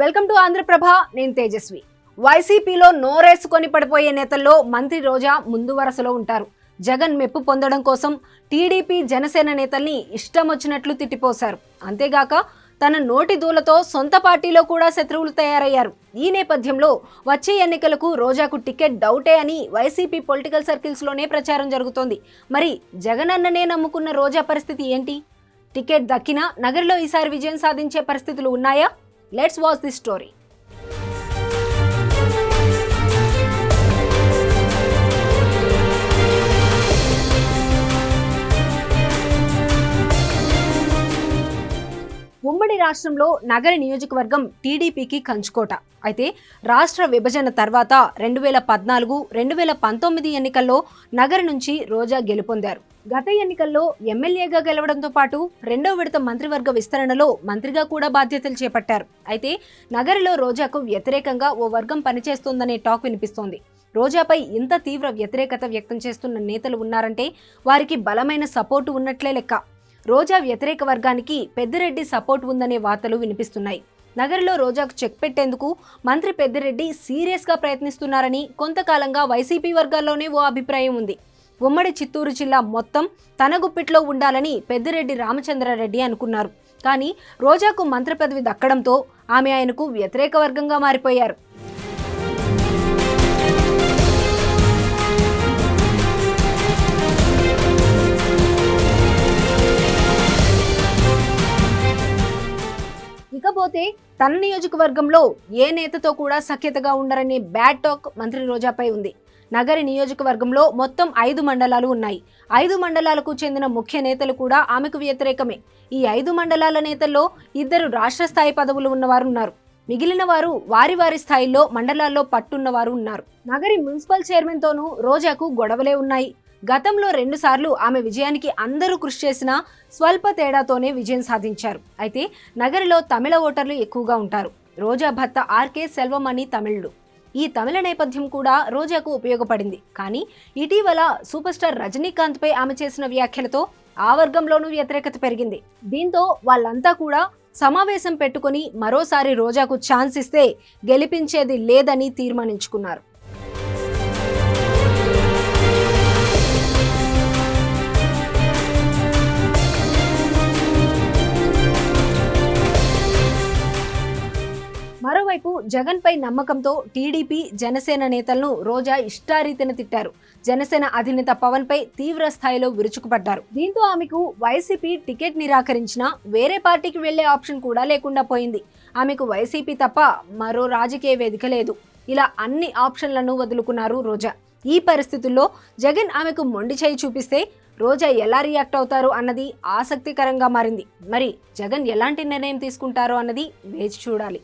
Welcome to Andhraprabha. నేను తేజస్వి. వైసీపీలో నోరేసుకొని పడిపోయే నేతల్లో మంత్రి రోజా ముందు వరుసలో ఉంటారు. జగన్ మెప్పు పొందడం కోసం టీడీపీ జనసేన నేతల్ని ఇష్టం వచ్చినట్లు తిట్టిపోశారు. అంతేగాక తన నోటి దూలతో సొంత పార్టీలో కూడా శత్రువులు తయారయ్యారు. ఈ నేపథ్యంలో వచ్చే ఎన్నికలకు రోజాకు టికెట్ డౌటే అని వైసీపీ పొలిటికల్ సర్కిల్స్ లోనే ప్రచారం జరుగుతోంది. మరి జగన్ అన్ననే నమ్ముకున్న రోజా పరిస్థితి ఏంటి? టికెట్ దక్కినా నగర్లో ఈసారి విజయం సాధించే పరిస్థితులు ఉన్నాయా? Let's watch this story. ఉమ్మడి రాష్ట్రంలో నగరి నియోజకవర్గం టీడీపీకి కంచుకోట. అయితే రాష్ట్ర విభజన తర్వాత 2014, 2019 ఎన్నికల్లో నగరి నుంచి రోజా గెలుపొందారు. గత ఎన్నికల్లో ఎమ్మెల్యేగా గెలవడంతో పాటు రెండో విడత మంత్రివర్గ విస్తరణలో మంత్రిగా కూడా బాధ్యతలు చేపట్టారు. అయితే నగరిలో రోజాకు వ్యతిరేకంగా ఓ వర్గం పనిచేస్తోందనే టాక్ వినిపిస్తోంది. రోజాపై ఇంత తీవ్ర వ్యతిరేకత వ్యక్తం చేస్తున్న నేతలు ఉన్నారంటే వారికి బలమైన సపోర్టు ఉన్నట్లే లెక్క. రోజా వ్యతిరేక వర్గానికి పెద్దిరెడ్డి సపోర్ట్ ఉందనే వార్తలు వినిపిస్తున్నాయి. నగరిలో రోజాకు చెక్ పెట్టేందుకు మంత్రి పెద్దిరెడ్డి సీరియస్గా ప్రయత్నిస్తున్నారని కొంతకాలంగా వైసీపీ వర్గాల్లోనే ఓ అభిప్రాయం ఉంది. ఉమ్మడి చిత్తూరు జిల్లా మొత్తం తన గుప్పిట్లో ఉండాలని పెద్దిరెడ్డి రామచంద్రారెడ్డి అనుకున్నారు. కానీ రోజాకు మంత్రి పదవి దక్కడంతో ఆమె ఆయనకు వ్యతిరేక వర్గంగా మారిపోయారు. ఇకపోతే తన నియోజకవర్గంలో ఏ నేతతో కూడా సఖ్యతగా ఉండరనే బ్యాడ్ టాక్ మంత్రి రోజాపై ఉంది. నగరి నియోజకవర్గంలో మొత్తం 5 మండలాలు ఉన్నాయి. 5 మండలాలకు చెందిన ముఖ్య నేతలు కూడా ఆమెకు వ్యతిరేకమే. ఈ 5 మండలాల నేతల్లో 2 రాష్ట్ర స్థాయి పదవులు ఉన్నవారు ఉన్నారు. మిగిలిన వారు వారి వారి స్థాయిలో మండలాల్లో పట్టున్నవారు ఉన్నారు. నగరి మున్సిపల్ చైర్మన్ తోనూ రోజాకు గొడవలే ఉన్నాయి. గతంలో 2 సార్లు ఆమె విజయానికి అందరూ కృషి చేసినా స్వల్ప తేడాతోనే విజయం సాధించారు. అయితే నగరిలో తమిళ ఓటర్లు ఎక్కువగా ఉంటారు. రోజా భర్త ఆర్కే సెల్వం అని తమిళుడు. ఈ తమిళ నేపథ్యం కూడా రోజాకు ఉపయోగపడింది. కానీ ఇటీవల సూపర్ స్టార్ రజనీకాంత్ పై ఆమె చేసిన వ్యాఖ్యలతో ఆ వర్గంలోనూ వ్యతిరేకత పెరిగింది. దీంతో వాళ్ళంతా కూడా సమావేశం పెట్టుకుని మరోసారి రోజాకు ఛాన్స్ ఇస్తే గెలిపించేది లేదని తీర్మానించుకున్నారు. మరోవైపు జగన్ పై నమ్మకంతో టీడీపీ జనసేన నేతలను రోజా ఇష్టారీతిన తిట్టారు. జనసేన అధినేత పవన్ పై తీవ్ర స్థాయిలో విరుచుకుపడ్డారు. దీంతో ఆమెకు వైసీపీ టికెట్ నిరాకరించినా వేరే పార్టీకి వెళ్లే ఆప్షన్ కూడా లేకుండా పోయింది. ఆమెకు వైసీపీ తప్ప మరో రాజకీయ వేదిక లేదు. ఇలా అన్ని ఆప్షన్లను వదులుకున్నారు రోజా. ఈ పరిస్థితుల్లో జగన్ ఆమెకు మొండి చేయి చూపిస్తే రోజా ఎలా రియాక్ట్ అవుతారు అన్నది ఆసక్తికరంగా మారింది. మరి జగన్ ఎలాంటి నిర్ణయం తీసుకుంటారో అన్నది వేచి చూడాలి.